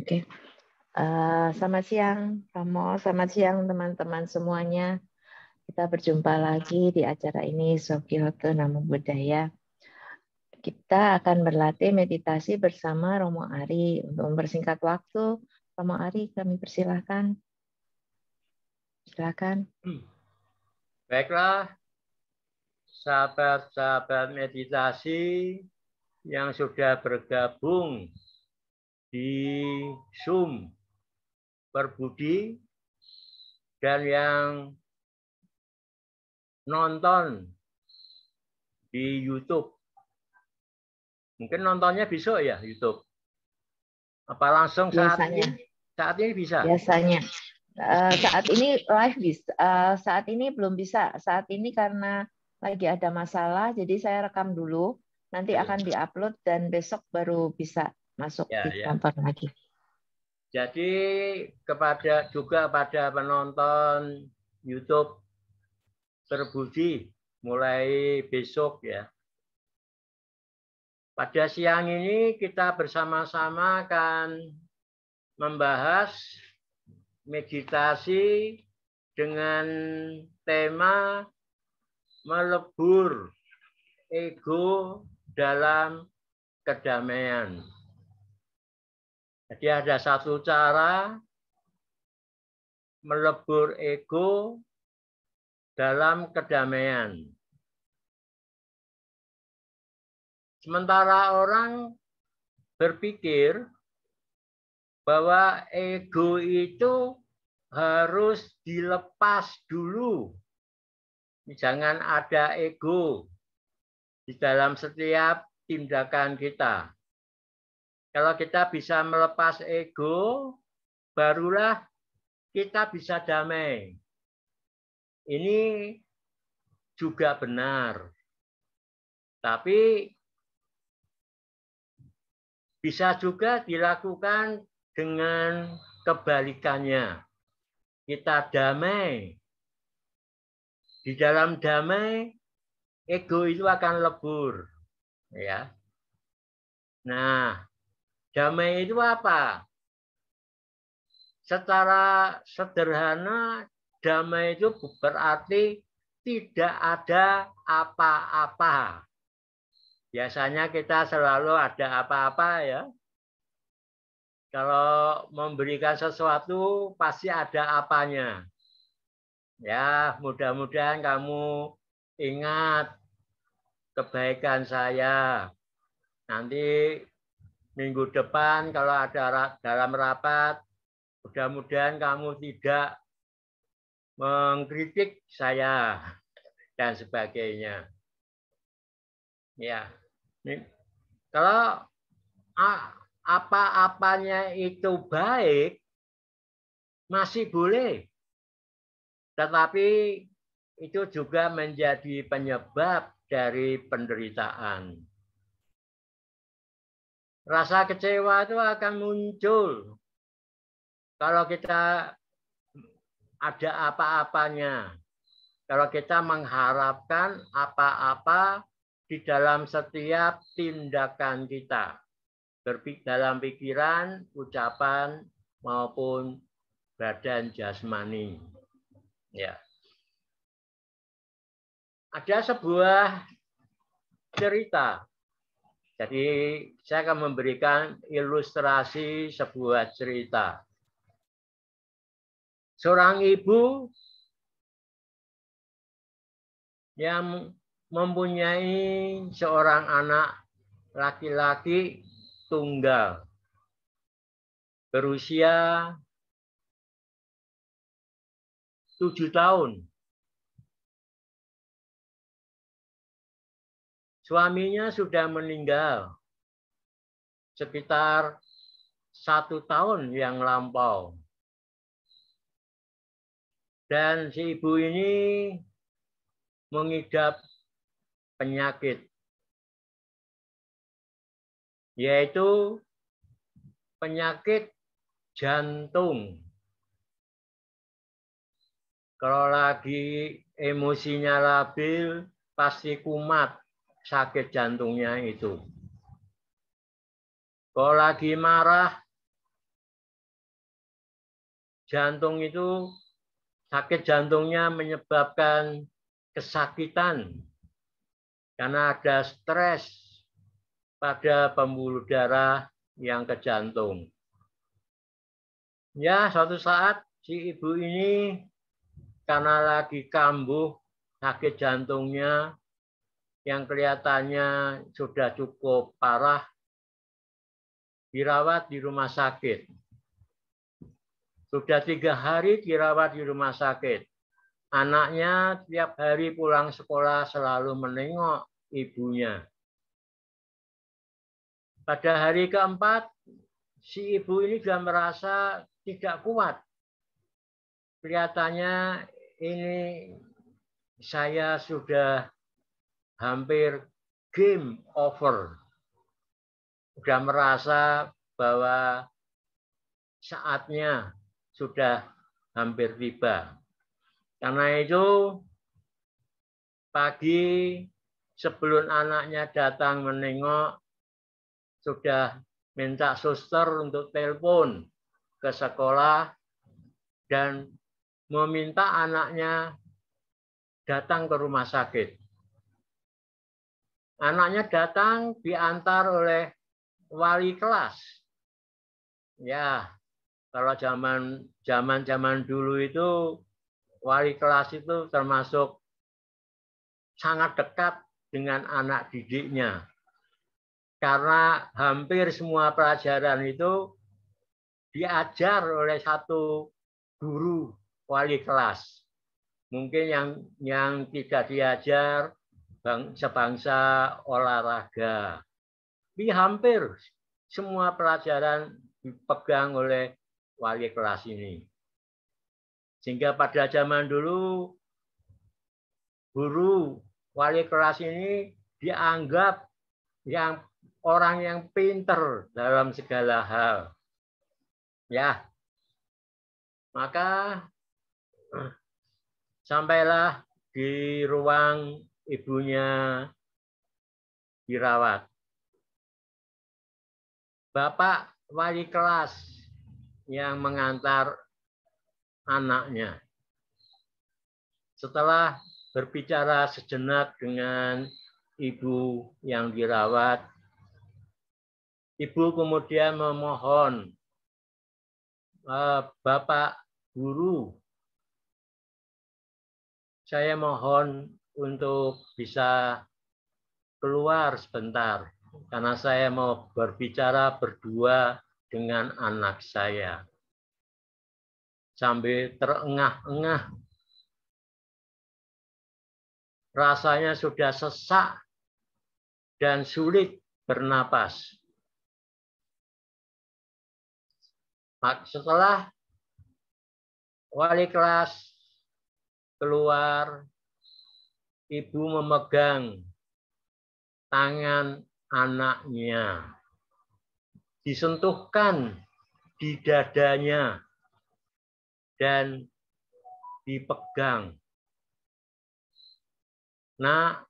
Oke. Selamat siang, Romo. Selamat siang, teman-teman semuanya. Kita berjumpa lagi di acara ini, Sokyoto Namo Buddhaya. Kita akan berlatih meditasi bersama Romo Ari. Untuk mempersingkat waktu, Romo Ari, kami persilahkan. Silakan. Baiklah, sahabat-sahabat meditasi yang sudah bergabung di Zoom Berbudi dan yang nonton di YouTube. Mungkin nontonnya besok ya YouTube. Apa langsung saat Biasanya. ini? Saat ini bisa? Biasanya. Saat ini live bisa. Saat ini belum bisa. Saat ini karena lagi ada masalah, jadi saya rekam dulu. Nanti akan diupload dan besok baru bisa masuk ditonton lagi. Jadi juga pada penonton YouTube Berbudi mulai besok ya. Pada siang ini kita bersama-sama akan membahas meditasi dengan tema melebur ego dalam kedamaian. Jadi ada satu cara melebur ego dalam kedamaian. Sementara orang berpikir bahwa ego itu harus dilepas dulu. Jangan ada ego di dalam setiap tindakan kita. Kalau kita bisa melepas ego, barulah kita bisa damai. Ini juga benar. Tapi bisa juga dilakukan dengan kebalikannya. Kita damai. Di dalam damai, ego itu akan lebur. Ya. Nah, damai itu apa? Secara sederhana, damai itu berarti tidak ada apa-apa. Biasanya kita selalu ada apa-apa ya. Kalau memberikan sesuatu pasti ada apanya. Ya, mudah-mudahan kamu ingat kebaikan saya. Nanti minggu depan kalau ada dalam rapat, mudah-mudahan kamu tidak mengkritik saya dan sebagainya. Ya, kalau apa-apanya itu baik, masih boleh. Tetapi itu juga menjadi penyebab dari penderitaan. Rasa kecewa itu akan muncul kalau kita ada apa-apanya. Kalau kita mengharapkan apa-apa di dalam setiap tindakan kita. Dalam pikiran, ucapan, maupun badan jasmani. Ya. Ada sebuah cerita. Jadi saya akan memberikan ilustrasi sebuah cerita. Seorang ibu yang mempunyai seorang anak laki-laki tunggal berusia 7 tahun. Suaminya sudah meninggal sekitar 1 tahun yang lampau. Dan si ibu ini mengidap penyakit, yaitu penyakit jantung. Kalau lagi emosinya labil, pasti kumat sakit jantungnya itu. Kalau lagi marah, jantung itu, sakit jantungnya menyebabkan kesakitan karena ada stres pada pembuluh darah yang ke jantung. Ya, suatu saat si ibu ini karena lagi kambuh sakit jantungnya yang kelihatannya sudah cukup parah, dirawat di rumah sakit. Sudah 3 hari dirawat di rumah sakit. Anaknya tiap hari pulang sekolah selalu menengok ibunya. Pada hari keempat, si ibu ini sudah merasa tidak kuat. Kelihatannya ini saya sudah hampir game over. Sudah merasa bahwa saatnya sudah hampir tiba. Karena itu pagi sebelum anaknya datang menengok, sudah minta suster untuk telepon ke sekolah dan meminta anaknya datang ke rumah sakit. Anaknya datang diantar oleh wali kelas. Ya, kalau zaman dulu itu wali kelas itu termasuk sangat dekat dengan anak didiknya. Karena hampir semua pelajaran itu diajar oleh satu guru wali kelas. Mungkin yang tidak diajar sebangsa olahraga. Tapi hampir semua pelajaran dipegang oleh wali kelas ini. Sehingga pada zaman dulu, guru wali kelas ini dianggap orang yang pinter dalam segala hal. Ya, maka sampailah di ruang ibunya dirawat. Bapak wali kelas yang mengantar anaknya. Setelah berbicara sejenak dengan ibu yang dirawat, ibu kemudian memohon, Bapak guru, saya mohon untuk bisa keluar sebentar, karena saya mau berbicara berdua dengan anak saya. Sambil terengah-engah, rasanya sudah sesak dan sulit bernapas. Setelah wali kelas keluar, ibu memegang tangan anaknya, disentuhkan di dadanya, dan dipegang. Nah,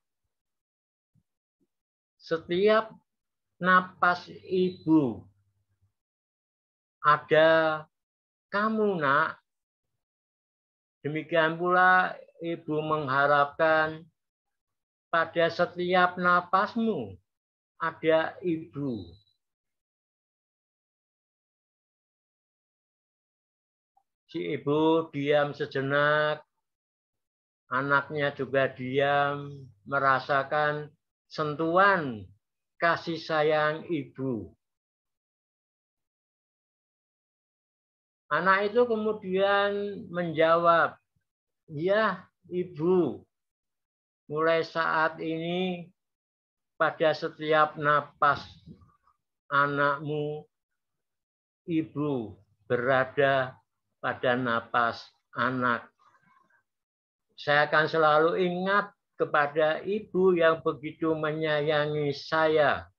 setiap napas ibu ada kamu, nak. Demikian pula ibu mengharapkan pada setiap napasmu ada ibu. Si ibu diam sejenak, anaknya juga diam, merasakan sentuhan kasih sayang ibu. Anak itu kemudian menjawab, "Ya, Ibu, mulai saat ini pada setiap napas anakmu, Ibu berada pada napas anak. Saya akan selalu ingat kepada Ibu yang begitu menyayangi saya."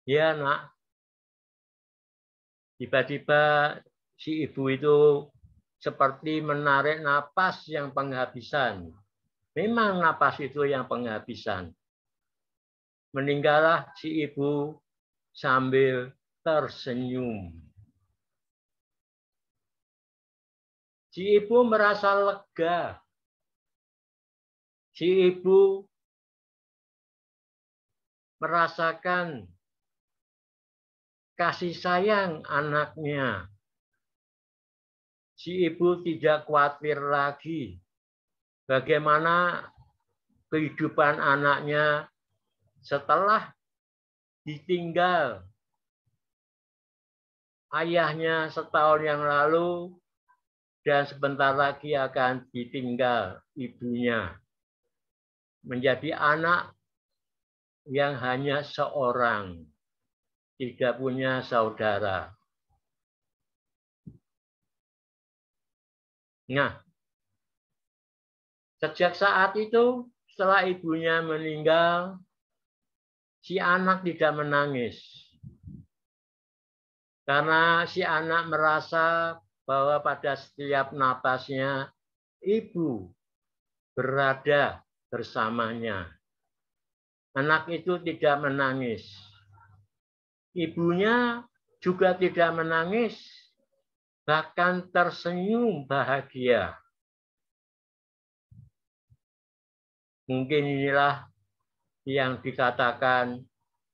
Ya, nak. Tiba-tiba si ibu itu seperti menarik napas yang penghabisan. Memang napas itu yang penghabisan. Meninggallah si ibu sambil tersenyum. Si ibu merasa lega. Si ibu merasakan kasih sayang anaknya. Si ibu tidak khawatir lagi bagaimana kehidupan anaknya setelah ditinggal ayahnya setahun yang lalu dan sebentar lagi akan ditinggal ibunya. Menjadi anak yang hanya seorang, tidak punya saudara. Nah, sejak saat itu, setelah ibunya meninggal, si anak tidak menangis. Karena si anak merasa bahwa pada setiap napasnya, ibu berada bersamanya. Anak itu tidak menangis. Ibunya juga tidak menangis, bahkan tersenyum bahagia. Mungkin inilah yang dikatakan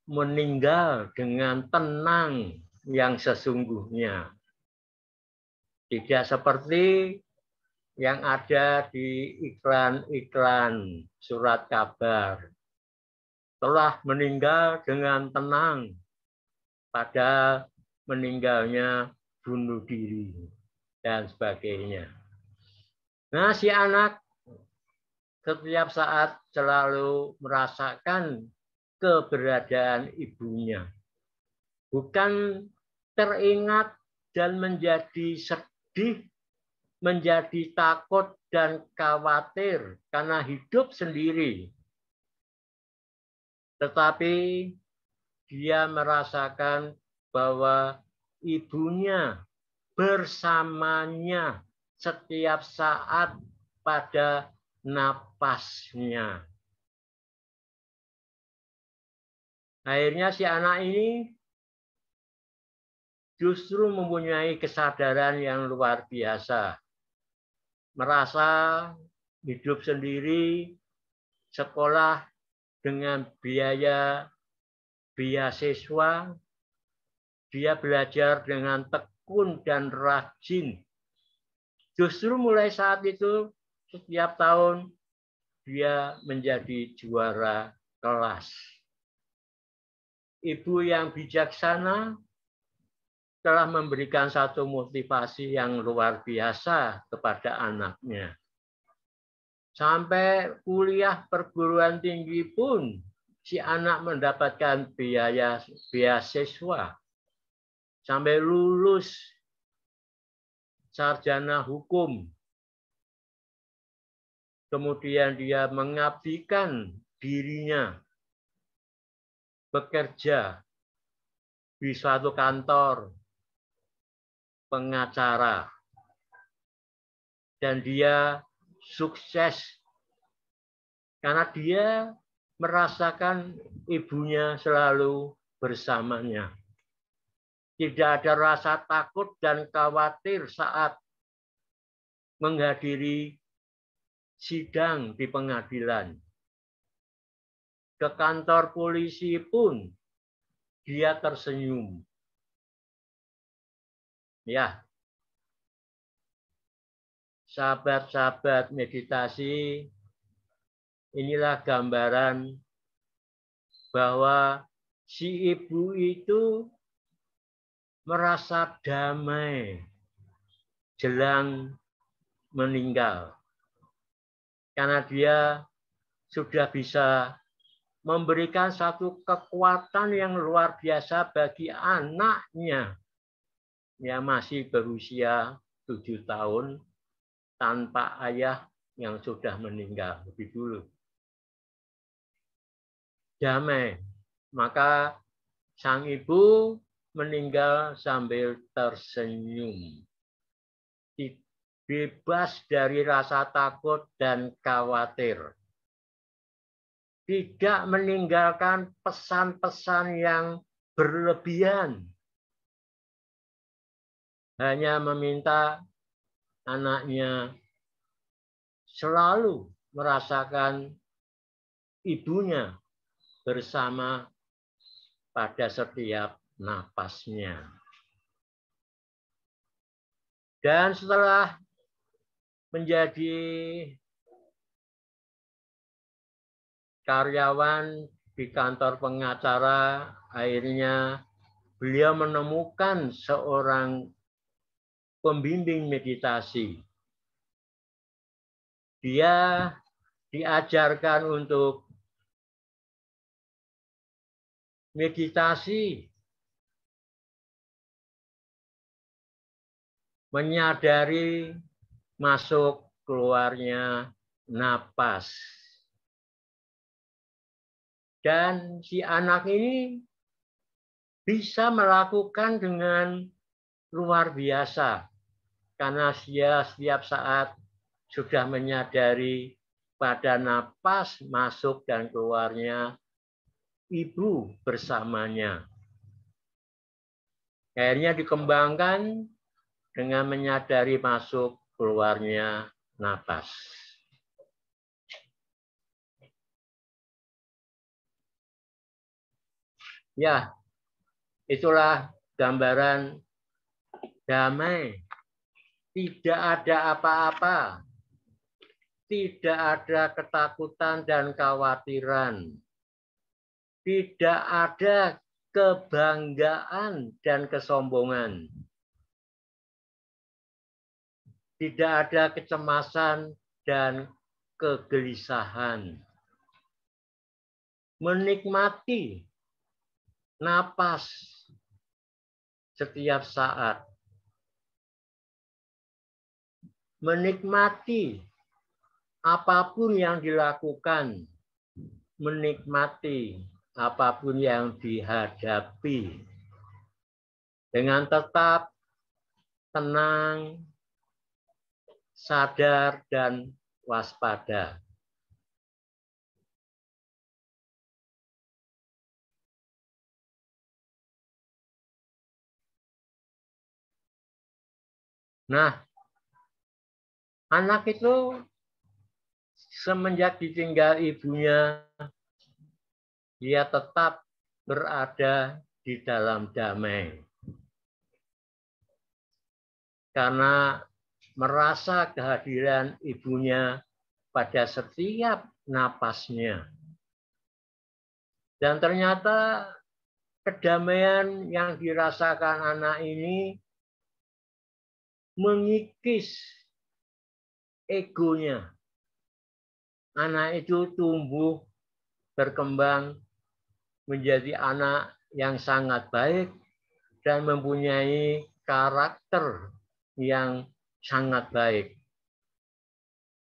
meninggal dengan tenang yang sesungguhnya. Tidak seperti yang ada di iklan-iklan surat kabar. Telah meninggal dengan tenang, padahal meninggalnya bunuh diri dan sebagainya. Nah, si anak setiap saat selalu merasakan keberadaan ibunya. Bukan teringat dan menjadi sedih, menjadi takut dan khawatir karena hidup sendiri. Tetapi dia merasakan bahwa ibunya bersamanya setiap saat pada napasnya. Akhirnya si anak ini justru mempunyai kesadaran yang luar biasa. Merasa hidup sendiri, sekolah dengan biaya beasiswa, dia belajar dengan tekun dan rajin. Justru mulai saat itu, setiap tahun dia menjadi juara kelas. Ibu yang bijaksana telah memberikan satu motivasi yang luar biasa kepada anaknya. Sampai kuliah perguruan tinggi pun si anak mendapatkan biaya beasiswa. Sampai lulus sarjana hukum. Kemudian dia mengabdikan dirinya bekerja di suatu kantor pengacara. Dan dia sukses karena dia merasakan ibunya selalu bersamanya. Tidak ada rasa takut dan khawatir saat menghadiri sidang di pengadilan. Ke kantor polisi pun dia tersenyum. Ya, sahabat-sahabat meditasi, inilah gambaran bahwa si ibu itu merasa damai jelang meninggal. Karena dia sudah bisa memberikan satu kekuatan yang luar biasa bagi anaknya yang masih berusia 7 tahun tanpa ayah yang sudah meninggal lebih dulu. Damai. Maka sang ibu meninggal sambil tersenyum. Bebas dari rasa takut dan khawatir. Tidak meninggalkan pesan-pesan yang berlebihan. Hanya meminta anaknya selalu merasakan ibunya bersama pada setiap napasnya. Dan setelah menjadi karyawan di kantor pengacara, akhirnya beliau menemukan seorang pembimbing meditasi. Dia diajarkan untuk meditasi, menyadari masuk keluarnya napas. Dan si anak ini bisa melakukan dengan luar biasa karena dia setiap saat sudah menyadari pada napas masuk dan keluarnya ibu bersamanya. Akhirnya dikembangkan dengan menyadari masuk keluarnya napas. Ya, itulah gambaran damai. Tidak ada apa-apa. Tidak ada ketakutan dan kekhawatiran. Tidak ada kebanggaan dan kesombongan. Tidak ada kecemasan dan kegelisahan. Menikmati napas setiap saat. Menikmati apapun yang dilakukan. Menikmati apapun yang dihadapi. Dengan tetap tenang, sadar, dan waspada. Nah, anak itu semenjak ditinggal ibunya, dia tetap berada di dalam damai. Karena merasa kehadiran ibunya pada setiap napasnya. Dan ternyata kedamaian yang dirasakan anak ini mengikis egonya. Anak itu tumbuh, berkembang, menjadi anak yang sangat baik dan mempunyai karakter yang sangat baik.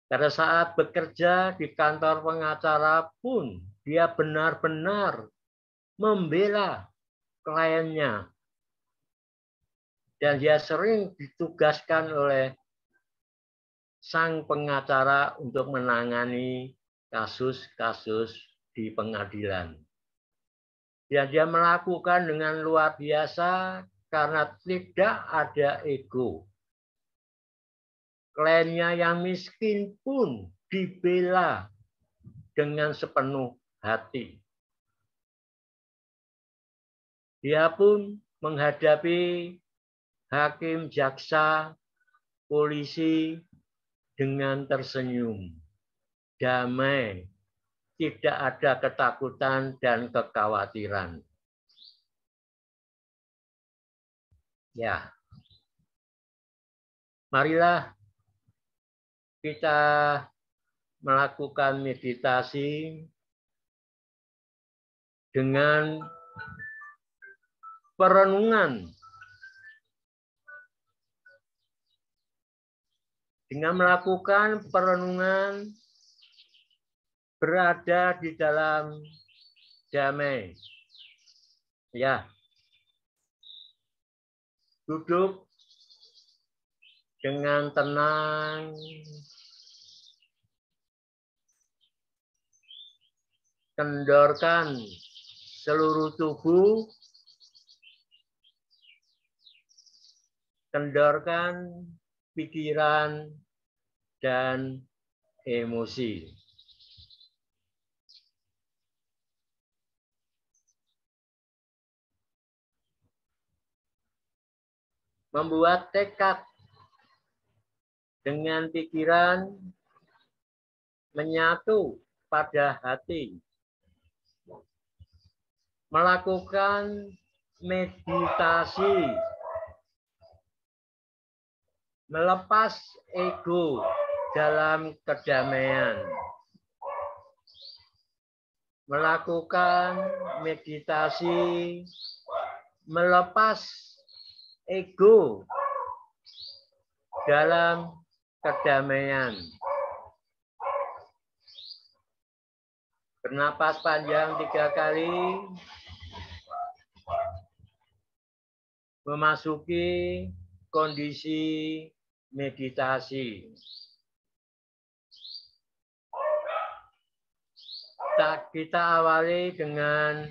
Pada saat bekerja di kantor pengacara pun, dia benar-benar membela kliennya. Dan dia sering ditugaskan oleh sang pengacara untuk menangani kasus-kasus di pengadilan. Dan dia melakukan dengan luar biasa karena tidak ada ego. Kliennya yang miskin pun dibela dengan sepenuh hati. Dia pun menghadapi hakim, jaksa, polisi dengan tersenyum, damai, tidak ada ketakutan dan kekhawatiran. Ya, marilah kita melakukan meditasi dengan perenungan. Dengan melakukan perenungan berada di dalam damai. Ya. Duduk dengan tenang. Kendorkan seluruh tubuh. Kendorkan pikiran, dan emosi. Membuat tekad dengan pikiran menyatu pada hati. Melakukan meditasi. Melepas ego dalam kedamaian. Melakukan meditasi. Melepas ego dalam kedamaian. Bernapas panjang 3 kali. Memasuki kondisi meditasi. Kita awali dengan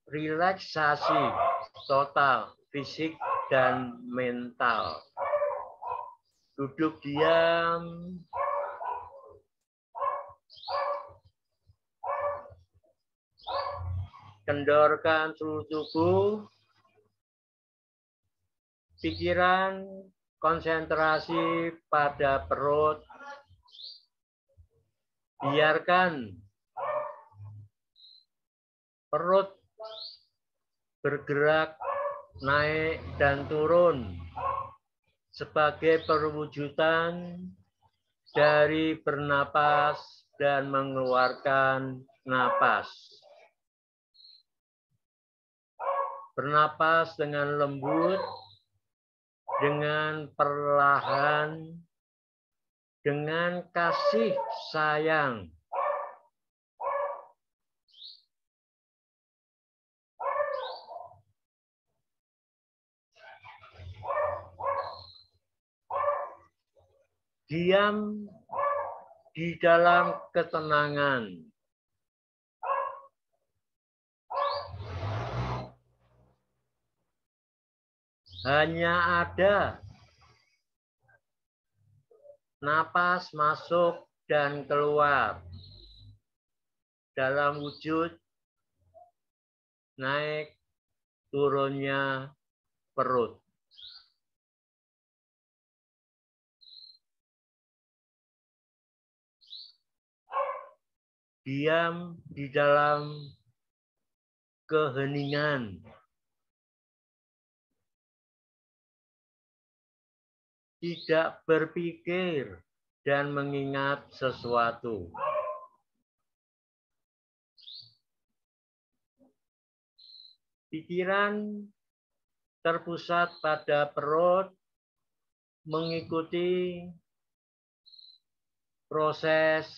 relaksasi total fisik dan mental. Duduk diam. Kendorkan seluruh tubuh. Pikiran konsentrasi pada perut. Biarkan perut bergerak naik dan turun sebagai perwujudan dari bernapas dan mengeluarkan napas. Bernapas dengan lembut, dengan perlahan, dengan kasih sayang. Diam di dalam ketenangan. Hanya ada napas masuk dan keluar dalam wujud naik turunnya perut. Diam di dalam keheningan. Tidak berpikir dan mengingat sesuatu. Pikiran terpusat pada perut, mengikuti proses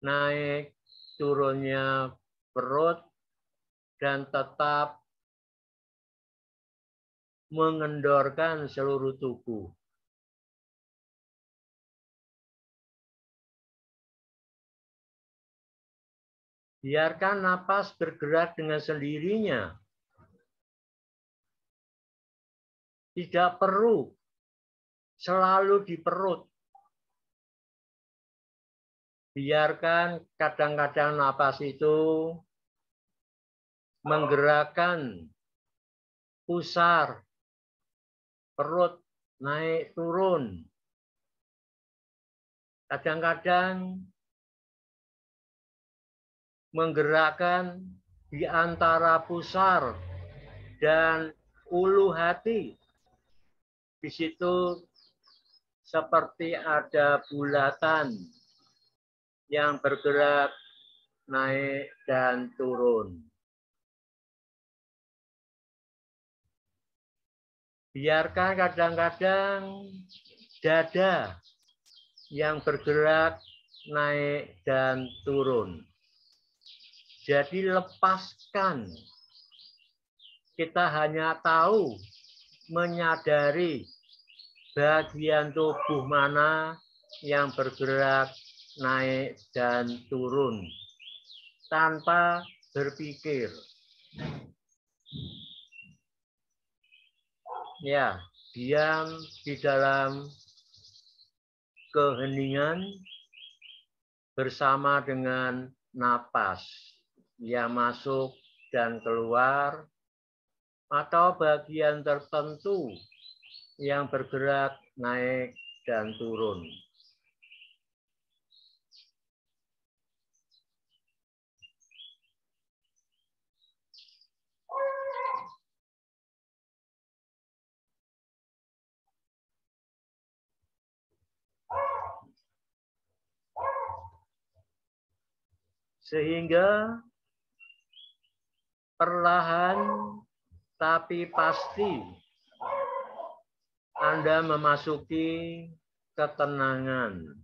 naik turunnya perut dan tetap mengendorkan seluruh tubuh. Biarkan napas bergerak dengan sendirinya. Tidak perlu selalu di perut. Biarkan kadang-kadang napas itu menggerakkan pusar perut naik turun. Kadang-kadang menggerakkan di antara pusar dan ulu hati. Di situ seperti ada bulatan yang bergerak naik dan turun. Biarkan kadang-kadang dada yang bergerak naik dan turun. Jadi lepaskan. Kita hanya tahu, menyadari bagian tubuh mana yang bergerak naik dan turun tanpa berpikir. Ya, diam di dalam keheningan bersama dengan napas yang masuk dan keluar, atau bagian tertentu yang bergerak naik dan turun. Sehingga perlahan tapi pasti Anda memasuki ketenangan.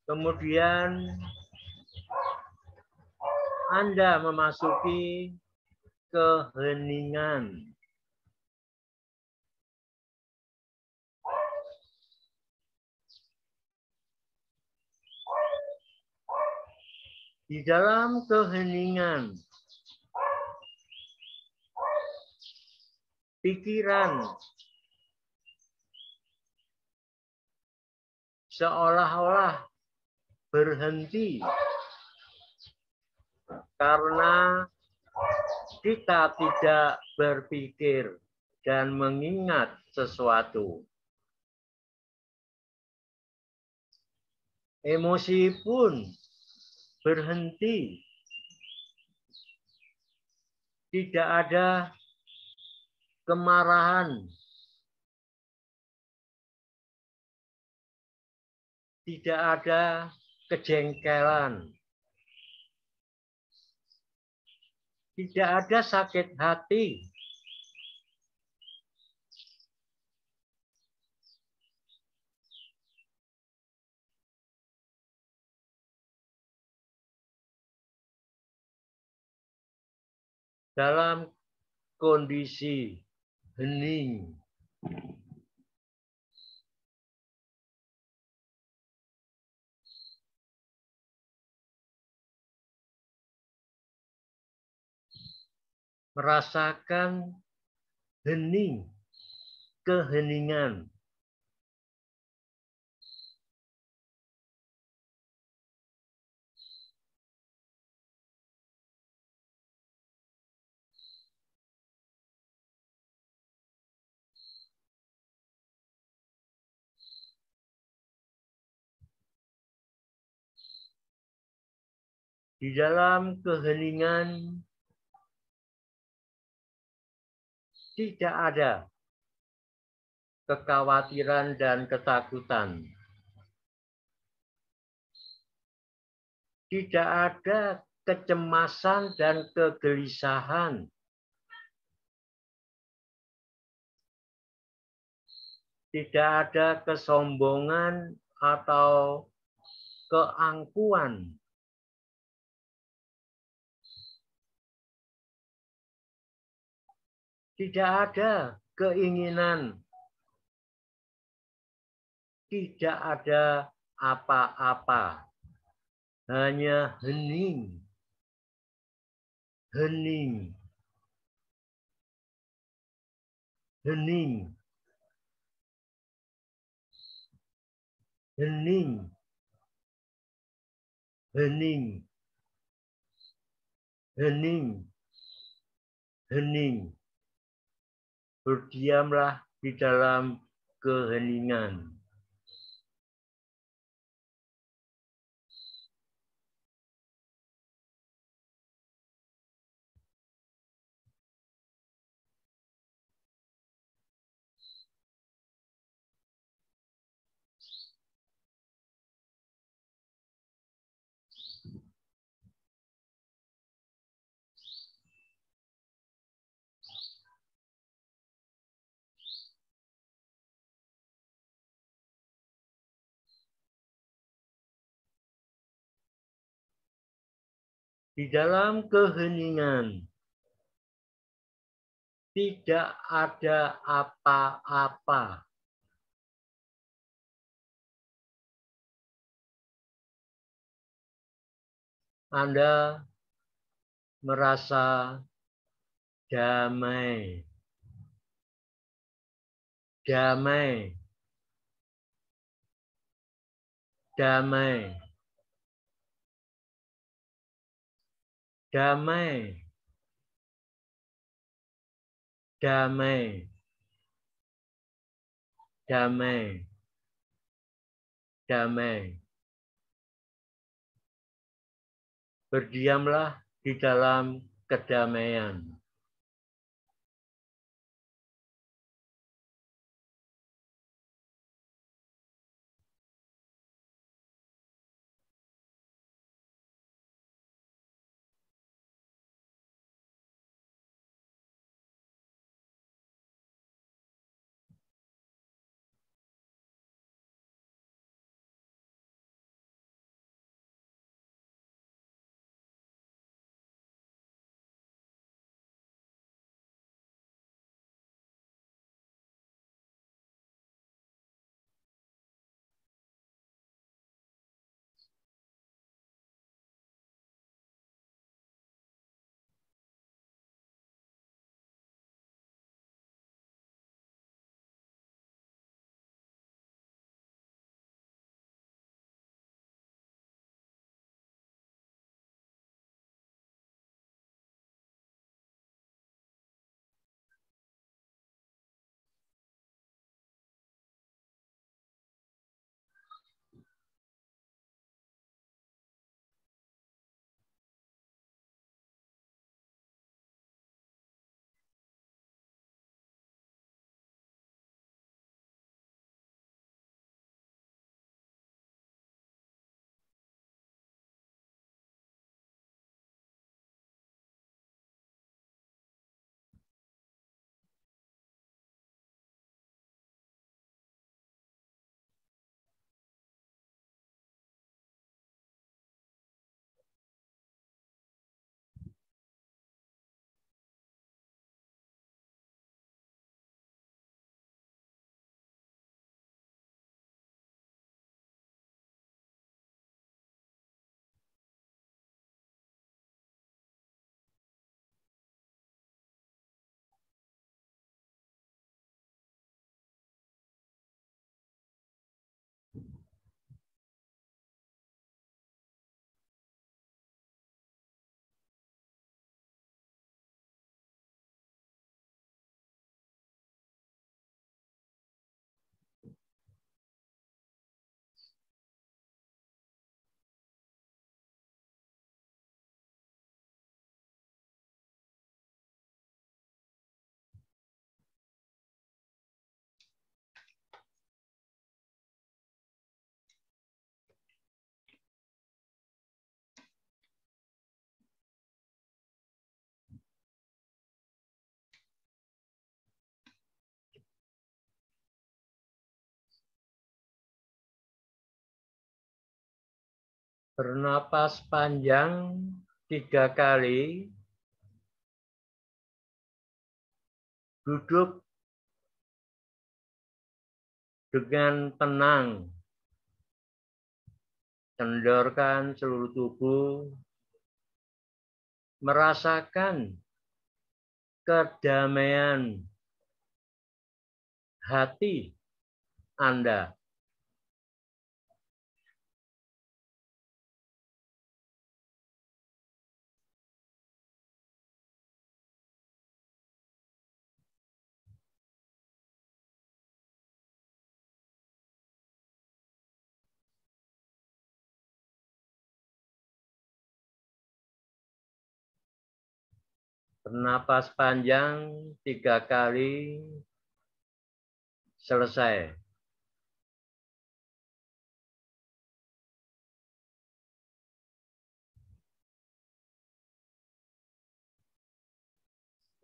Kemudian Anda memasuki keheningan. Di dalam keheningan, pikiran seolah-olah berhenti karena kita tidak berpikir dan mengingat sesuatu. Emosi pun berhenti. Tidak ada kemarahan. Tidak ada kejengkelan. Tidak ada sakit hati. Dalam kondisi hening. Merasakan hening, keheningan. Di dalam keheningan tidak ada kekhawatiran dan ketakutan. Tidak ada kecemasan dan kegelisahan. Tidak ada kesombongan atau keangkuhan. Tidak ada keinginan. Tidak ada apa-apa. Hanya hening. Hening. Hening. Hening. Hening. Hening. Hening. Berdiamlah di dalam keheningan. Di dalam keheningan tidak ada apa-apa. Anda merasa damai, damai, damai, damai, damai, damai, damai. Berdiamlah di dalam kedamaian. Bernapas panjang 3 kali. Duduk dengan tenang. Kendorkan seluruh tubuh. Merasakan kedamaian hati Anda. Bernapas panjang 3 kali. Selesai.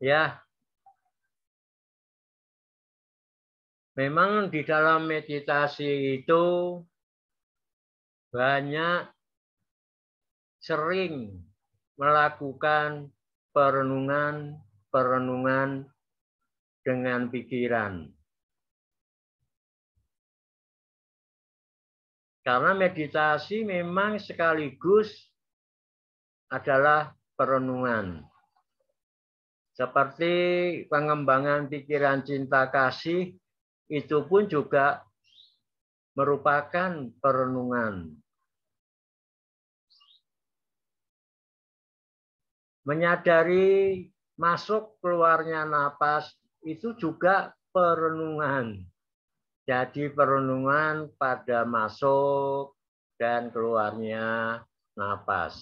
Ya, memang di dalam meditasi itu banyak sering melakukan perenungan dengan pikiran. Karena meditasi memang sekaligus adalah perenungan. Seperti pengembangan pikiran cinta kasih, itu pun juga merupakan perenungan. Menyadari masuk keluarnya napas itu juga perenungan. Jadi perenungan pada masuk dan keluarnya napas.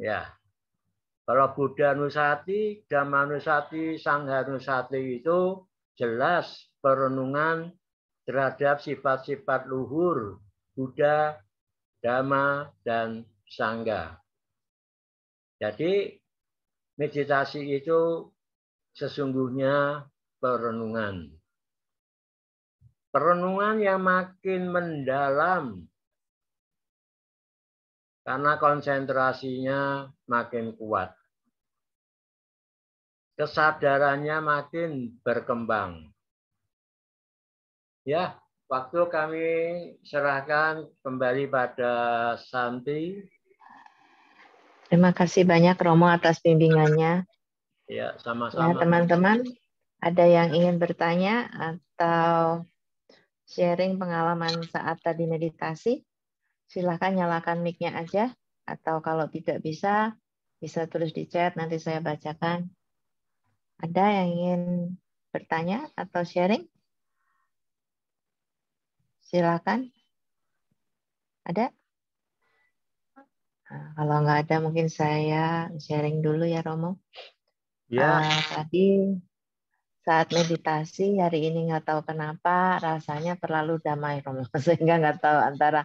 Ya. Kalau Buddha Nusati, Dhamma Nusati, Sangha Nusati itu jelas perenungan terhadap sifat-sifat luhur Buddha, Dhamma, dan Sangha. Jadi meditasi itu sesungguhnya perenungan. Perenungan yang makin mendalam karena konsentrasinya makin kuat. Kesadarannya makin berkembang. Ya, waktu kami serahkan kembali pada Santi. Terima kasih banyak Romo atas bimbingannya. Ya, Ya, sama-sama. teman-teman, ada yang ingin bertanya atau sharing pengalaman saat tadi meditasi? Silakan nyalakan mic-nya aja, atau kalau tidak bisa tulis di chat, nanti saya bacakan. Ada yang ingin bertanya atau sharing? Silakan. Ada? Nah, kalau nggak ada, mungkin saya sharing dulu ya, Romo. Ya. Tadi saat meditasi hari ini nggak tahu kenapa rasanya terlalu damai, Romo, sehingga nggak tahu antara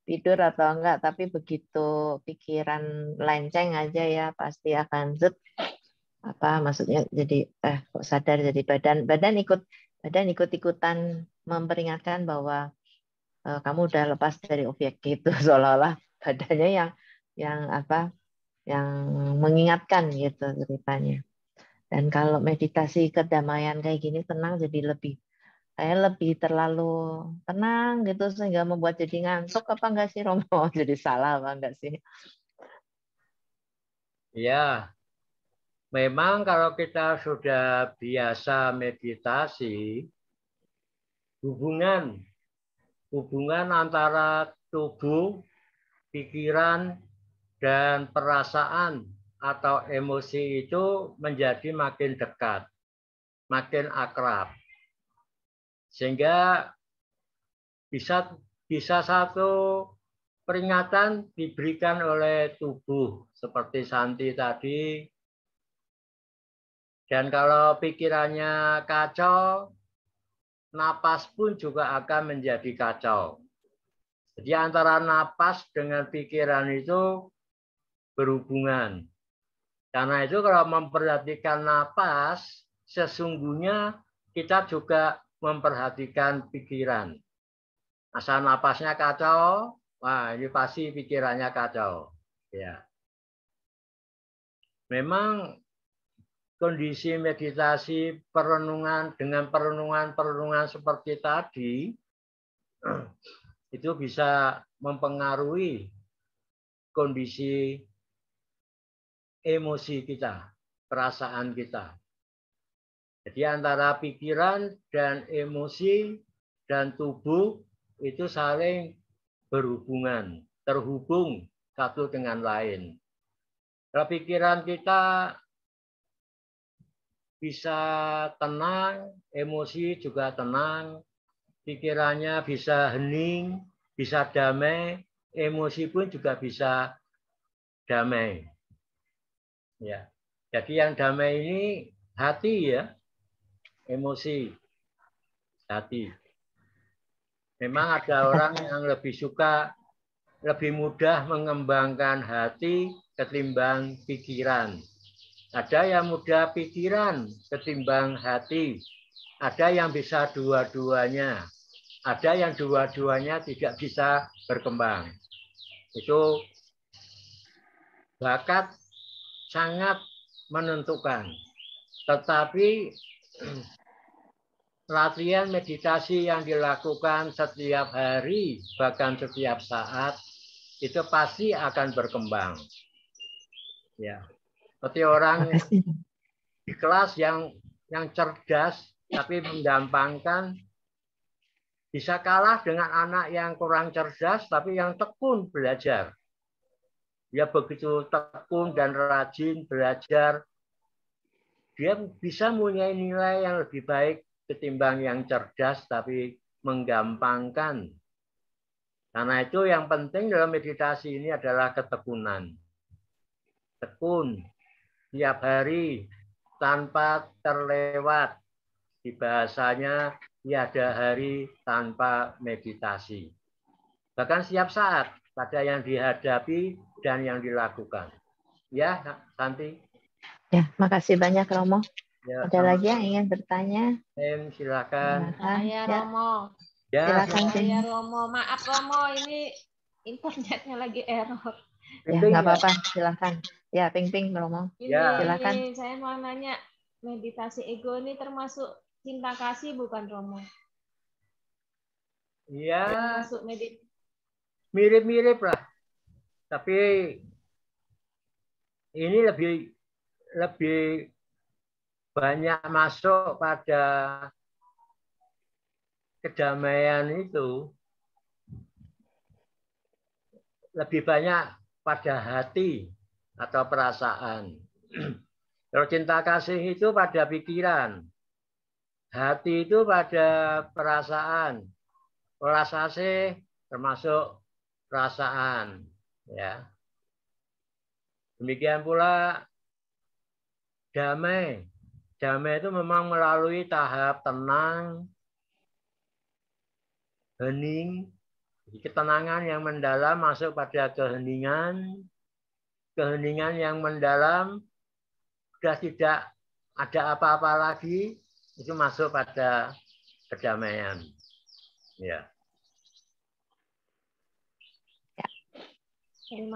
tidur atau enggak, tapi begitu pikiran lenceng aja ya pasti akan maksudnya jadi kok sadar, jadi badan ikut-ikutan memperingatkan bahwa kamu udah lepas dari objek gitu, seolah-olah badannya yang mengingatkan gitu ceritanya. Dan kalau meditasi kedamaian kayak gini tenang, jadi lebih terlalu tenang gitu sehingga membuat jadi ngantuk apa enggak sih, Romo? Jadi salah apa enggak sih? Ya, memang kalau kita sudah biasa meditasi, hubungan antara tubuh, pikiran, dan perasaan atau emosi itu menjadi makin dekat, makin akrab. Sehingga bisa satu peringatan diberikan oleh tubuh seperti Santi tadi. Dan kalau pikirannya kacau, napas pun juga akan menjadi kacau. Jadi antara napas dengan pikiran itu berhubungan. Karena itu kalau memperhatikan napas, sesungguhnya kita juga memperhatikan pikiran. Asal napasnya kacau, wah ini pasti pikirannya kacau. Ya. Memang kondisi meditasi perenungan dengan perenungan seperti tadi itu bisa mempengaruhi kondisi emosi kita, perasaan kita. Jadi antara pikiran dan emosi dan tubuh itu saling berhubungan, terhubung satu dengan lain. Kalau pikiran kita bisa tenang, emosi juga tenang, pikirannya bisa hening, bisa damai, emosi pun juga bisa damai. Ya. Jadi yang damai ini hati ya, emosi, hati. Memang ada orang yang lebih mudah mengembangkan hati ketimbang pikiran. Ada yang mudah pikiran ketimbang hati. Ada yang bisa dua-duanya. Ada yang dua-duanya tidak bisa berkembang. Itu bakat sangat menentukan. Tetapi latihan meditasi yang dilakukan setiap hari, bahkan setiap saat, itu pasti akan berkembang. Ya. Seperti orang Makasih. di kelas yang cerdas tapi menggampangkan, bisa kalah dengan anak yang kurang cerdas tapi yang tekun belajar. Dia begitu tekun dan rajin belajar, dia bisa mempunyai nilai yang lebih baik ketimbang yang cerdas tapi menggampangkan. Karena itu yang penting dalam meditasi ini adalah ketekunan. Tekun tiap hari tanpa terlewat. Di bahasanya tiada hari tanpa meditasi. Bahkan setiap saat pada yang dihadapi dan yang dilakukan. Ya, Santi. Ya, makasih banyak Romo. Ya, Ada lagi yang ingin bertanya? Silakan. Saya Romo. Ya, silakan. Saya Romo. Maaf Romo, ini internetnya lagi error. Ya, nggak apa-apa, silakan. Ya, Ping Romo. Ini Silakan. saya mau nanya, meditasi ego ini termasuk cinta kasih bukan Romo? Iya. Termasuk meditasi. Mirip-mirip lah. Tapi ini lebih banyak masuk pada kedamaian itu. Lebih banyak pada hati atau perasaan. Kalau cinta kasih itu pada pikiran. Hati itu pada perasaan. Perasaan termasuk perasaan. Ya. Demikian pula damai. Damai itu memang melalui tahap tenang, hening, ketenangan yang mendalam masuk pada keheningan. Keheningan yang mendalam sudah tidak ada apa-apa lagi, itu masuk pada kedamaian. Ya.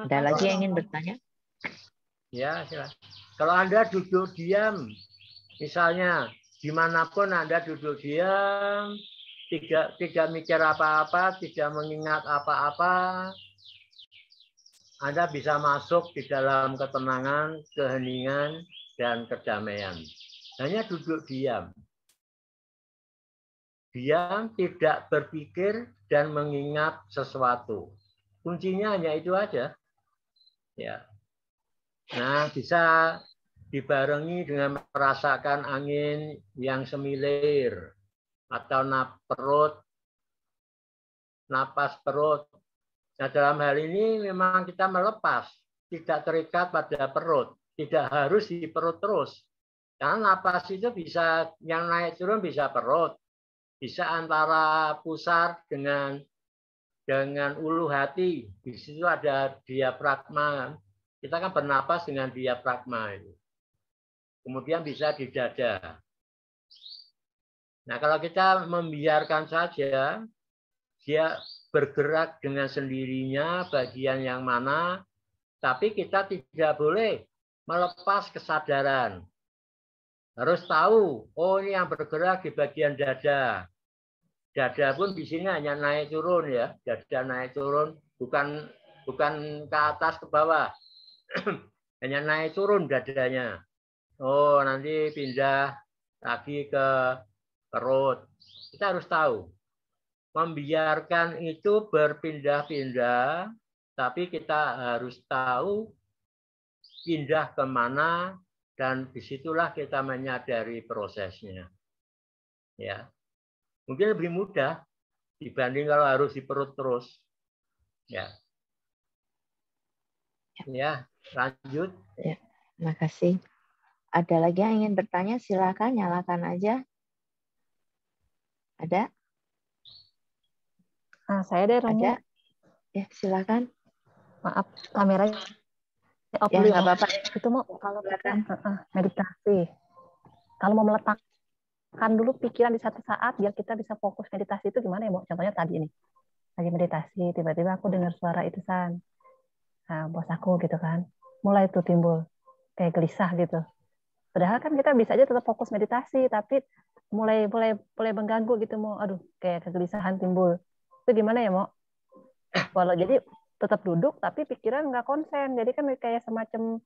Ada lagi yang ingin bertanya? Ya, silakan. Kalau Anda duduk diam, misalnya dimanapun Anda duduk diam, tidak mikir apa-apa, tidak mengingat apa-apa, Anda bisa masuk di dalam ketenangan, keheningan, dan kedamaian. Hanya duduk diam. Diam, tidak berpikir, dan mengingat sesuatu. Kuncinya hanya itu aja. Ya. Nah, bisa dibarengi dengan merasakan angin yang semilir atau napas perut. Nah, dalam hal ini memang kita melepas, tidak terikat pada perut, tidak harus di perut terus. Karena napas itu bisa yang naik turun bisa perut, bisa antara pusat dengan ulu hati. Di situ ada diafragma. Kita kan bernapas dengan diafragma itu. Kemudian bisa di dada. Nah, kalau kita membiarkan saja, dia bergerak dengan sendirinya bagian yang mana, tapi kita tidak boleh melepas kesadaran. Harus tahu, oh ini yang bergerak di bagian dada. Dada pun di sini hanya naik turun ya, dada naik turun, bukan ke atas ke bawah. Hanya naik turun dadanya. Oh, nanti pindah lagi ke perut. Kita harus tahu. Membiarkan itu berpindah-pindah, tapi kita harus tahu pindah kemana, dan disitulah kita menyadari prosesnya. Ya, mungkin lebih mudah dibanding kalau harus di perut terus. Ya, ya, lanjut. Ya, makasih. Ada lagi yang ingin bertanya? Silakan, nyalakan aja. Ada? Saya deh, Romo. Ada? Ya, silakan. Maaf, kameranya off Ya, dulu. nggak apa-apa. Itu mau kalau kita meditasi, kalau mau meletakkan dulu pikiran di satu saat biar kita bisa fokus meditasi itu gimana ya, Mo? Contohnya tadi ini, lagi meditasi, tiba-tiba aku dengar suara itu, nah, bos aku gitu kan, mulai tuh timbul kayak gelisah gitu. Padahal kan kita bisa aja tetap fokus meditasi, tapi mulai mengganggu gitu, Mo. Aduh, kayak kegelisahan timbul. Itu gimana ya, Mo? Walau jadi tetap duduk, tapi pikiran nggak konsen. Jadi kan kayak semacam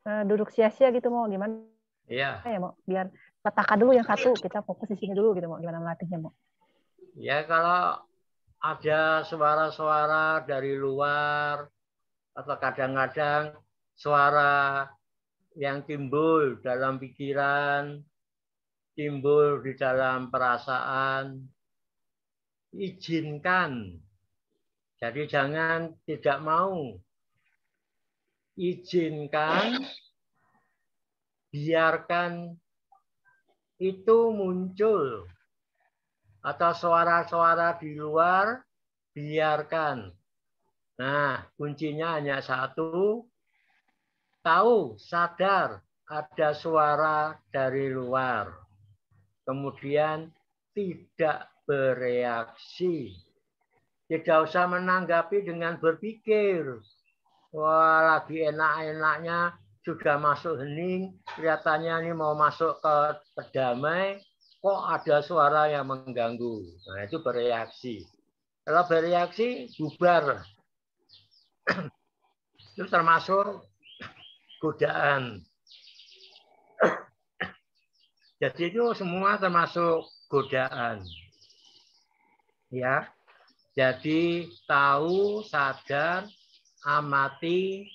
duduk sia-sia gitu mau gimana Ya, ya mau biar letakkan dulu yang satu, kita fokus di sini dulu gitu mau gimana melatihnya mau. ya kalau ada suara-suara dari luar atau kadang-kadang suara yang timbul dalam pikiran, timbul di dalam perasaan, izinkan. Jadi jangan tidak mau. Izinkan, biarkan itu muncul. Atau suara-suara di luar, biarkan. Nah, kuncinya hanya satu, tahu, sadar ada suara dari luar. Kemudian tidak bereaksi. Tidak usah menanggapi dengan berpikir. Wah, lagi enak-enaknya sudah masuk hening, kelihatannya ini mau masuk ke damai, kok ada suara yang mengganggu. Nah, itu bereaksi. Kalau bereaksi, bubar. Itu termasuk godaan. Jadi itu semua termasuk godaan. Ya. Jadi tahu, sadar, amati,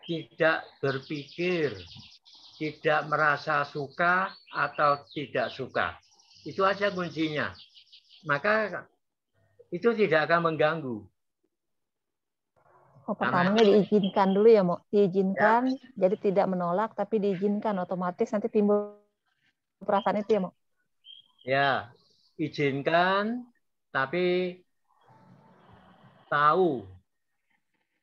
tidak berpikir, tidak merasa suka atau tidak suka. Itu aja kuncinya. Maka itu tidak akan mengganggu. Oh, pertamanya diizinkan dulu ya mau, diizinkan, ya. Jadi tidak menolak tapi diizinkan, otomatis nanti timbul perasaan itu ya mau. Ya, izinkan tapi tahu,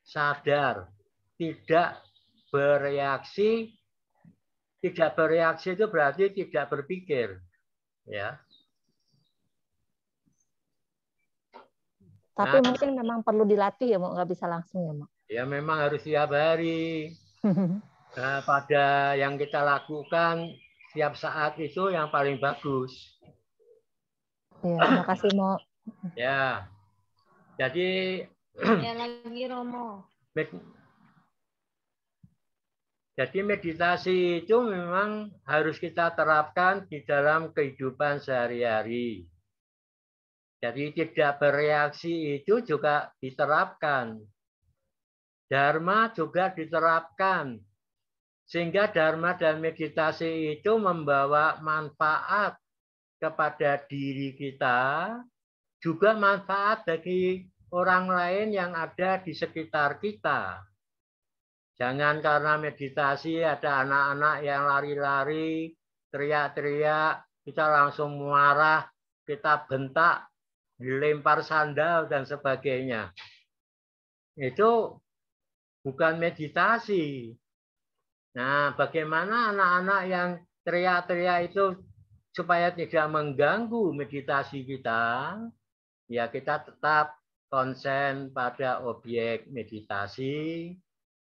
sadar, tidak bereaksi. Tidak bereaksi itu berarti tidak berpikir, ya. Tapi mungkin memang perlu dilatih ya, mau nggak bisa langsung ya, mau. Ya memang harus tiap hari. Nah, pada yang kita lakukan tiap saat itu yang paling bagus. Ya, terima kasih, Mo. Ya, jadi. Ya lagi Romo. Jadi meditasi itu memang harus kita terapkan di dalam kehidupan sehari-hari. Jadi tidak bereaksi itu juga diterapkan. Dharma juga diterapkan. Sehingga dharma dan meditasi itu membawa manfaat kepada diri kita, juga manfaat bagi orang lain yang ada di sekitar kita. Jangan karena meditasi ada anak-anak yang lari-lari, teriak-teriak, kita langsung marah, kita bentak, dilempar sandal, dan sebagainya. Itu bukan meditasi. Nah, bagaimana anak-anak yang teriak-teriak itu supaya tidak mengganggu meditasi kita? Ya, kita tetap konsen pada objek meditasi,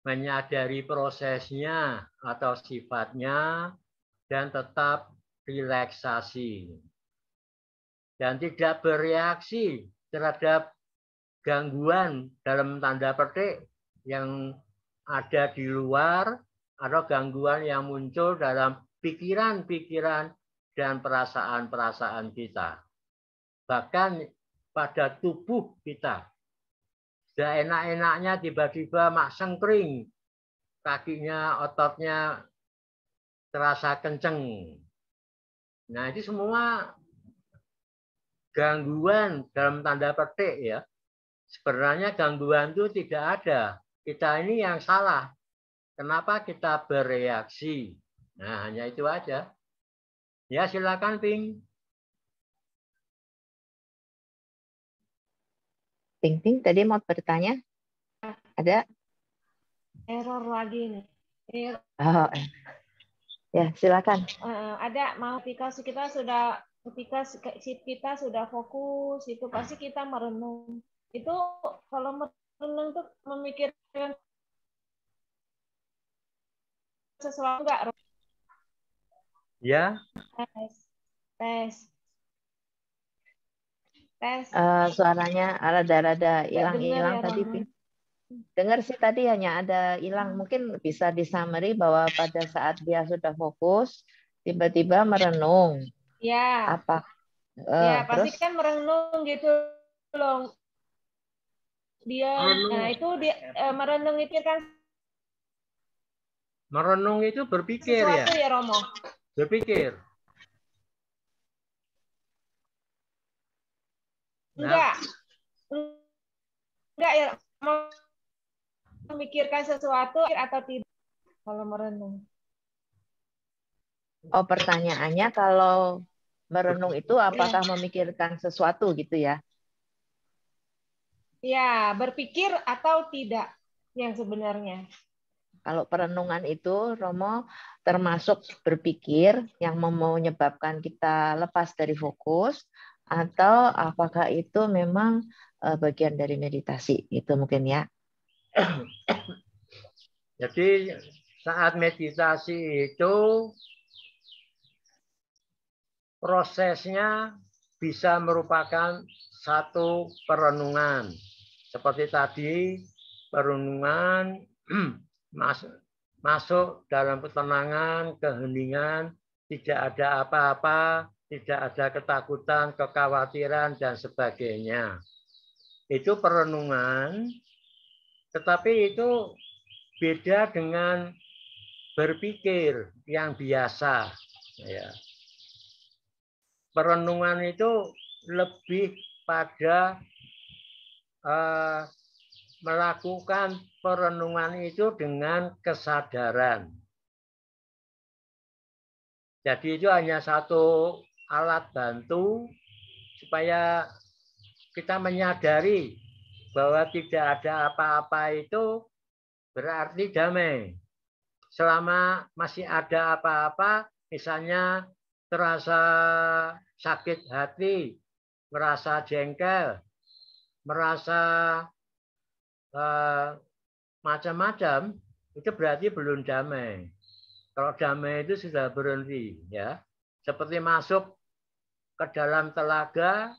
menyadari prosesnya atau sifatnya, dan tetap relaksasi. Dan tidak bereaksi terhadap gangguan dalam tanda petik yang ada di luar atau gangguan yang muncul dalam pikiran-pikiran dan perasaan-perasaan kita. Bahkan pada tubuh kita. Sudah enak-enaknya tiba-tiba mak sengkring, kakinya, ototnya terasa kenceng. Nah, itu semua gangguan dalam tanda petik ya. Sebenarnya gangguan itu tidak ada. Kita ini yang salah. Kenapa kita bereaksi? Nah, hanya itu aja. Ya, silakan, Ping. Ping, tadi mau bertanya? Ada? Error lagi nih. Oh, ya, silakan. Ada, mau ketika kita sudah fokus, itu pasti kita merenung. Itu kalau merenung tuh memikirkan sesuatu enggak? Ya. Tes. Suaranya rada-rada hilang-hilang ya, tadi, Ping. dengar sih tadi hanya ada hilang. Mungkin bisa disummary bahwa pada saat dia sudah fokus, tiba-tiba merenung. Ya, Apa? ya pasti Terus kan merenung gitu loh. Dia, nah itu dia merenung itu kan Merenung itu berpikir ya, sesuatu ya Romo. berpikir. Nah, Enggak ya, memikirkan sesuatu atau tidak kalau merenung. oh pertanyaannya kalau merenung itu Ya, apakah memikirkan sesuatu gitu ya? ya berpikir atau tidak yang sebenarnya. Kalau perenungan itu, Romo, termasuk berpikir yang menyebabkan kita lepas dari fokus, atau apakah itu memang bagian dari meditasi? Itu mungkin ya. jadi saat meditasi itu prosesnya bisa merupakan satu perenungan. Seperti tadi, perenungan masuk dalam ketenangan, keheningan, tidak ada apa-apa, tidak ada ketakutan, kekhawatiran, dan sebagainya. Itu perenungan, tetapi itu beda dengan berpikir yang biasa. Ya. Perenungan itu lebih pada melakukan perenungan itu dengan kesadaran. Jadi itu hanya satu alat bantu supaya kita menyadari bahwa tidak ada apa-apa itu berarti damai. Selama masih ada apa-apa, misalnya terasa sakit hati, merasa jengkel, merasa macam-macam, itu berarti belum damai. Kalau damai itu sudah berhenti, ya. Seperti masuk ke dalam telaga,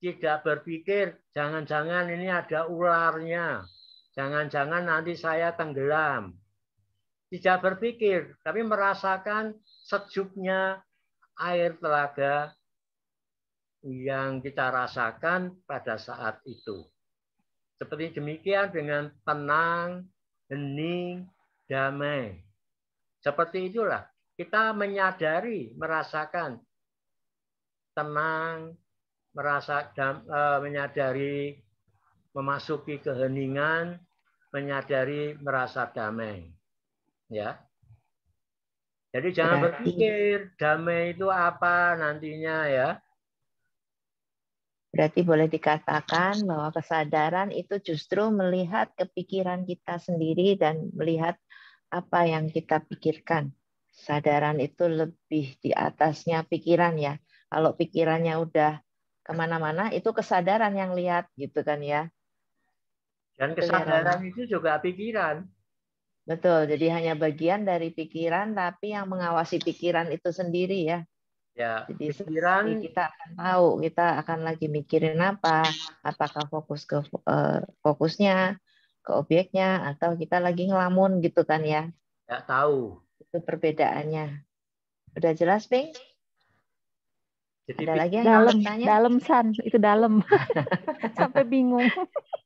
tidak berpikir, jangan-jangan ini ada ularnya, jangan-jangan nanti saya tenggelam. Tidak berpikir, tapi merasakan sejuknya air telaga yang kita rasakan pada saat itu. Seperti demikian dengan tenang, hening, damai. Seperti itulah kita menyadari, merasakan tenang, menyadari memasuki keheningan, menyadari merasa damai. Ya. Jadi jangan berpikir damai itu apa nantinya ya. Berarti boleh dikatakan bahwa kesadaran itu justru melihat kepikiran kita sendiri dan melihat apa yang kita pikirkan. Kesadaran itu lebih di atasnya pikiran ya. Kalau pikirannya udah kemana-mana, itu kesadaran yang lihat gitu kan ya. Dan kesadaran itu juga pikiran. Betul, jadi hanya bagian dari pikiran, tapi yang mengawasi pikiran itu sendiri ya. Ya, jadi pikiran kita akan tahu kita akan lagi mikirin apa, apakah fokus ke fokusnya, ke objeknya, atau kita lagi ngelamun gitu kan ya. Ya tahu. Itu perbedaannya. Udah jelas, Ping? Jadi ada lagi yang dalam, tanya? Dalam, San. Itu dalam. Sampai bingung.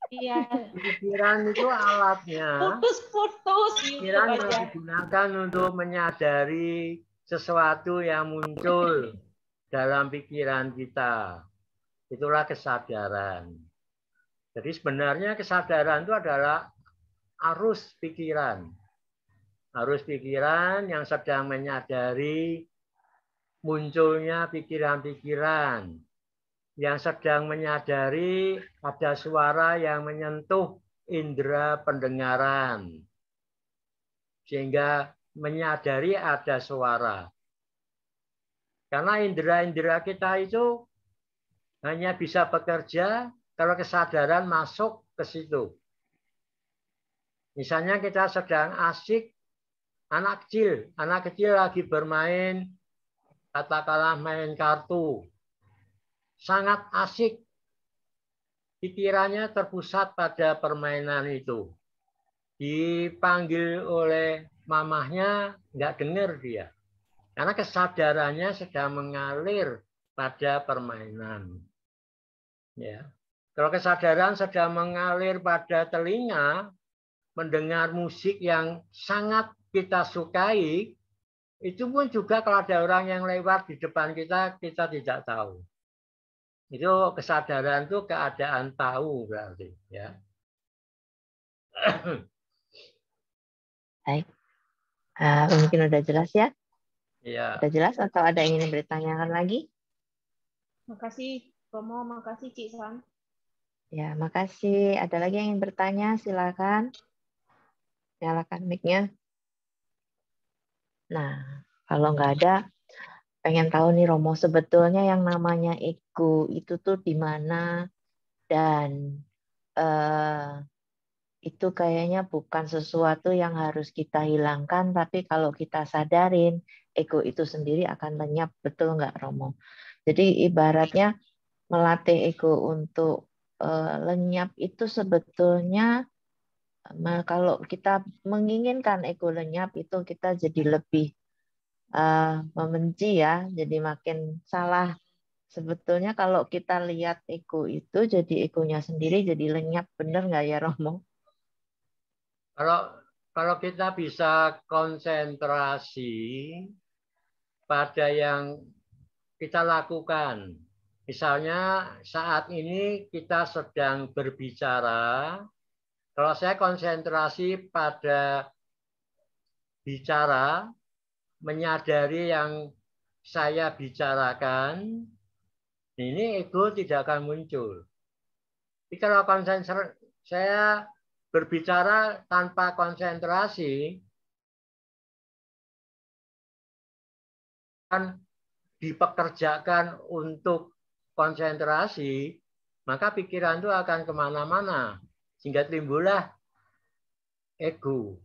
Iya. Pikiran itu alatnya. Putus-putus. Pikiran yang digunakan untuk menyadari sesuatu yang muncul dalam pikiran kita. Itulah kesadaran. Jadi sebenarnya kesadaran itu adalah arus pikiran. Arus pikiran yang sedang menyadari munculnya pikiran-pikiran, yang sedang menyadari ada suara yang menyentuh indera pendengaran, sehingga menyadari ada suara. Karena indera-indera kita itu hanya bisa bekerja kalau kesadaran masuk ke situ. Misalnya kita sedang asik, anak kecil lagi bermain, katakanlah main kartu. Sangat asik. pikirannya terpusat pada permainan itu. Dipanggil oleh mamahnya, nggak dengar dia. Karena kesadarannya sedang mengalir pada permainan. Ya. Kalau kesadaran sedang mengalir pada telinga, mendengar musik yang sangat kita sukai, itu pun juga kalau ada orang yang lewat di depan kita, kita tidak tahu. Itu kesadaran itu keadaan tahu berarti. Ya. Baik. Mungkin udah jelas ya? Ya. Udah jelas atau ada yang ingin bertanyakan lagi? Makasih Romo, makasih Cik San. Ya, makasih. Ada lagi yang ingin bertanya? Silakan. Nyalakan mic-nya. Nah, kalau nggak ada, pengen tahu nih Romo, sebetulnya yang namanya ego itu tuh di mana, dan itu kayaknya bukan sesuatu yang harus kita hilangkan, tapi kalau kita sadarin, ego itu sendiri akan lenyap, betul nggak Romo? Jadi ibaratnya melatih ego untuk lenyap itu sebetulnya, kalau kita menginginkan ego lenyap itu kita jadi lebih membenci ya, jadi makin salah. Sebetulnya kalau kita lihat ego itu jadi egonya sendiri jadi lenyap, bener nggak ya Romo? Kalau kita bisa konsentrasi pada yang kita lakukan, misalnya saat ini kita sedang berbicara, kalau saya konsentrasi pada bicara, menyadari yang saya bicarakan, ini ego tidak akan muncul. Tapi kalau saya berbicara tanpa konsentrasi, kan dipekerjakan untuk konsentrasi, maka pikiran itu akan kemana-mana, sehingga timbullah ego.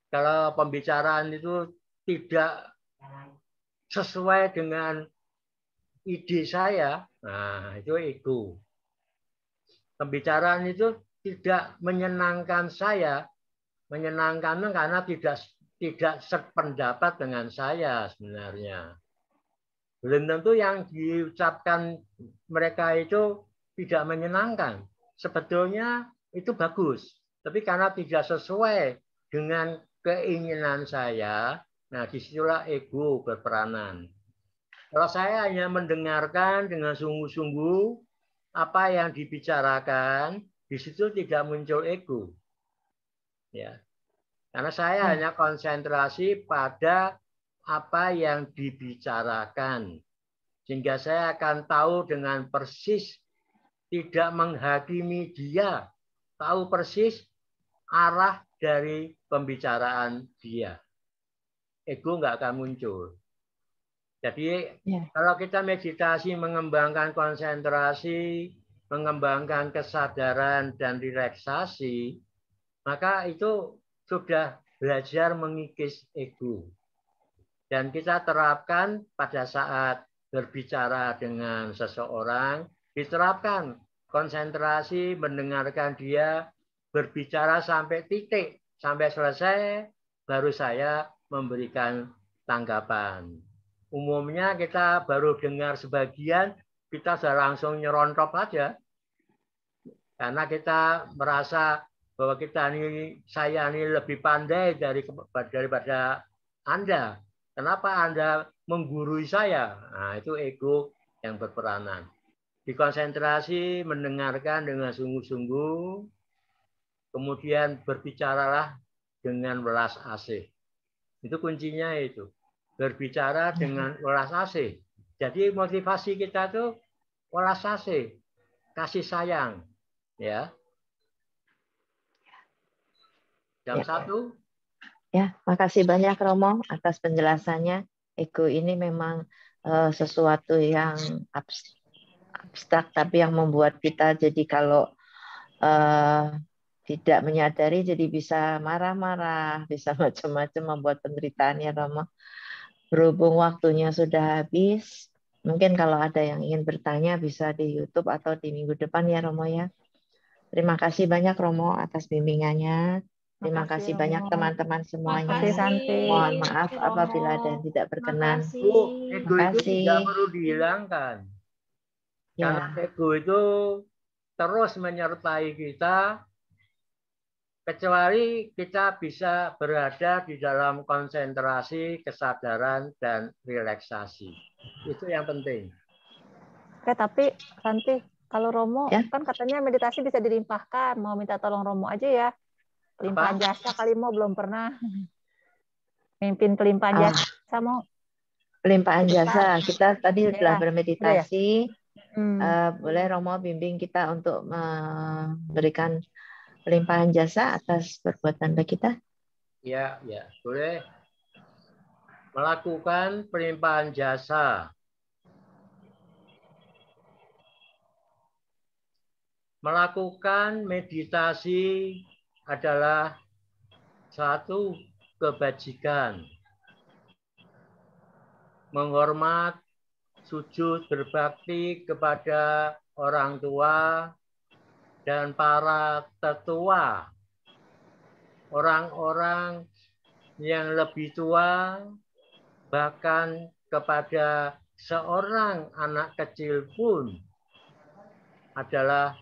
Kalau pembicaraan itu tidak sesuai dengan ide saya, nah itu ego. Pembicaraan itu tidak menyenangkan saya, menyenangkan karena tidak sependapat dengan saya sebenarnya. Belum tentu yang diucapkan mereka itu tidak menyenangkan. Sebetulnya itu bagus, tapi karena tidak sesuai dengan keinginan saya, nah disitulah ego berperanan. Kalau saya hanya mendengarkan dengan sungguh-sungguh apa yang dibicarakan, di situ tidak muncul ego. Ya. Karena saya hanya konsentrasi pada apa yang dibicarakan. Sehingga saya akan tahu dengan persis, tidak menghakimi dia, tahu persis arah dari pembicaraan dia. Ego nggak akan muncul. Jadi kalau kita meditasi mengembangkan konsentrasi, mengembangkan kesadaran dan relaksasi, maka itu sudah belajar mengikis ego. Dan kita terapkan pada saat berbicara dengan seseorang, diterapkan konsentrasi, mendengarkan dia, berbicara sampai titik, sampai selesai, baru saya memberikan tanggapan. Umumnya kita baru dengar sebagian, kita sudah langsung nyerontop aja. Karena kita merasa bahwa saya ini lebih pandai daripada Anda. Kenapa Anda menggurui saya? Nah, itu ego yang berperanan. Dikonsentrasi, mendengarkan dengan sungguh-sungguh, kemudian berbicaralah dengan welas asih. Itu kuncinya itu. Berbicara dengan welas asih. Jadi motivasi kita tuh welas asih, kasih sayang, ya. Jam 1. Ya, makasih banyak Romo atas penjelasannya. Ego ini memang sesuatu yang abstrak, tapi yang membuat kita jadi kalau tidak menyadari jadi bisa marah-marah, bisa macam-macam, membuat penderitaan ya Romo. Berhubung waktunya sudah habis, Mungkin kalau ada yang ingin bertanya bisa di YouTube atau di minggu depan ya Romo ya. Terima kasih banyak Romo atas bimbingannya. Terima kasih banyak Romo. teman-teman semuanya. Makasih, Santi. Mohon maaf Romo. apabila ada yang tidak berkenan. Makasih. Bu, ego itu Makasih. tidak perlu dihilangkan. Karena Ya, ego itu terus menyertai kita, kecuali kita bisa berada di dalam konsentrasi, kesadaran, dan relaksasi. Itu yang penting. Oke, tapi Santi, kalau Romo Ya. kan katanya meditasi bisa dilimpahkan. Mau minta tolong Romo aja ya. Limpahan jasa kali mau belum pernah. Mimpin pelimpahan jasa mau. pelimpahan jasa. Kita tadi sudah bermeditasi. Boleh Romo bimbing kita untuk memberikan pelimpahan jasa atas perbuatan baik kita? Ya, ya, boleh. Melakukan pelimpahan jasa. Melakukan meditasi adalah satu kebajikan. Menghormat, sujud, berbakti kepada orang tua dan para tetua, orang-orang yang lebih tua, bahkan kepada seorang anak kecil pun adalah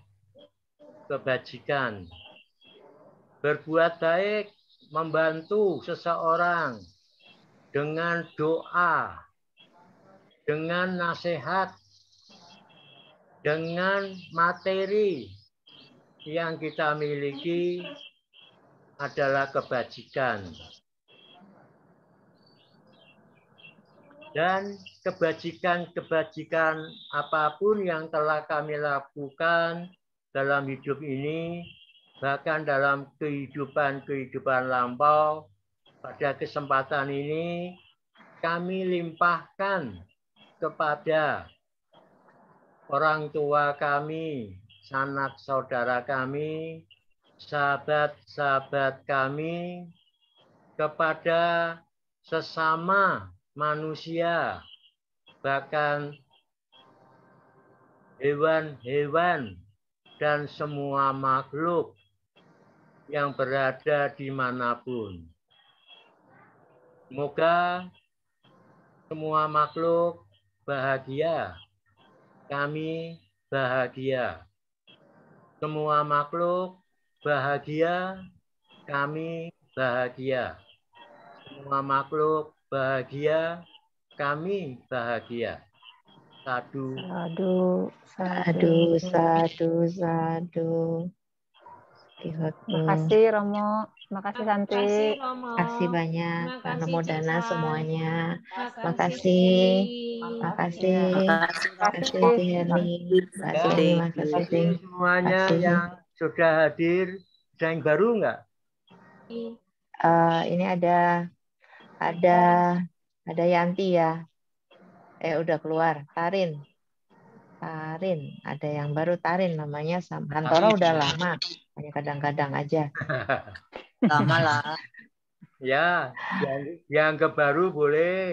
kebajikan. Berbuat baik, membantu seseorang dengan doa, dengan nasihat, dengan materi yang kita miliki adalah kebajikan. Dan kebajikan-kebajikan apapun yang telah kami lakukan dalam hidup ini, bahkan dalam kehidupan lampau, pada kesempatan ini kami limpahkan kepada orang tua kami, sanak saudara kami, sahabat-sahabat kami, kepada sesama manusia, bahkan hewan-hewan dan semua makhluk yang berada dimanapun. Semoga semua makhluk bahagia, kami bahagia. Semua makhluk bahagia, kami bahagia. Semua makhluk bahagia, kami bahagia. Sadu. Sadu, sadu, sadu. Terima kasih Romo, terima kasih Santi. Romo. Terima kasih banyak Pak Namo Dana semuanya. Makasih. Makasih Herni, Mbak Sri, Mas Sri. Semuanya yang sudah hadir, ada yang baru nggak? Ini ada Yanti ya. Udah keluar. Tarin, ada yang baru Tarin namanya. Hantoro udah lama, hanya kadang-kadang aja. Lama lah. Ya, yang ke baru boleh.